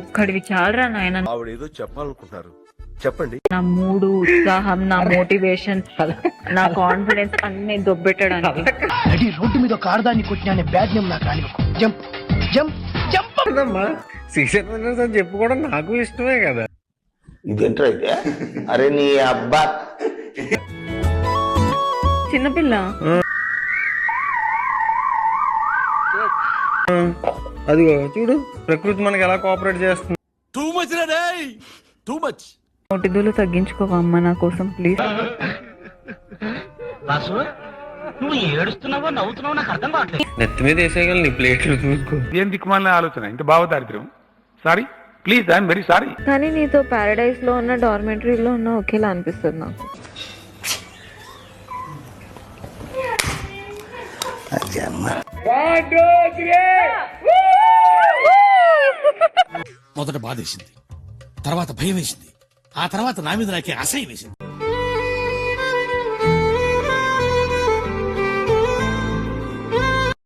ఒక్కడివి చాలరా నాయన. ఆవిడేదో చెప్పాలనుకుంటారు, చెప్పండి. నా మూడు, ఉత్సాహం, నా మోటివేషన్, నా కాన్ఫిడెన్స్ అన్ని దొబ్బెట్టడానికి. రోడ్డు మీద ఒక ఆడదాన్ని కొట్టిన బ్యాడ్ నేమ్ నాకు రానివ్వకు. జంప్ జంప్ జంప్ అమ్మా సీజన్ విన్నర్స్ అని చెప్పుకోవడం నాకు ఇష్టమే కదా. ఇదేంట్రా అయితే? అరే నీ అబ్బా చిన్నపిల్ల అదిగో చూడు ప్రకృతి మనకి ఎలా కోఆపరేట్ చేస్తుంది. నోటిదూలు తగ్గించుకోవా అమ్మ నా కోసం ప్లీజ్. నువ్వు ఏడుస్తున్నావో నవ్వుతున్నావో నాకు అర్థం కావట్లేదు. నెత్తి మీద వేసేయగల నీ ప్లేట్లు చూసుకో. ఏం దిక్కుమాలిన ఆలోచన, ఇంత భావదారిద్ర్యం. Sorry please, I'm very sorry. కానీ నీతో పారడైజ్ లో ఉన్న డార్మెంటరీలో ఉన్న ఒకేలా అనిపిస్తుంది నాకు. మొదట బాధేసింది, తర్వాత భయం వేసింది, ఆ తర్వాత నా మీద నాకే అసహ్యం వేసింది.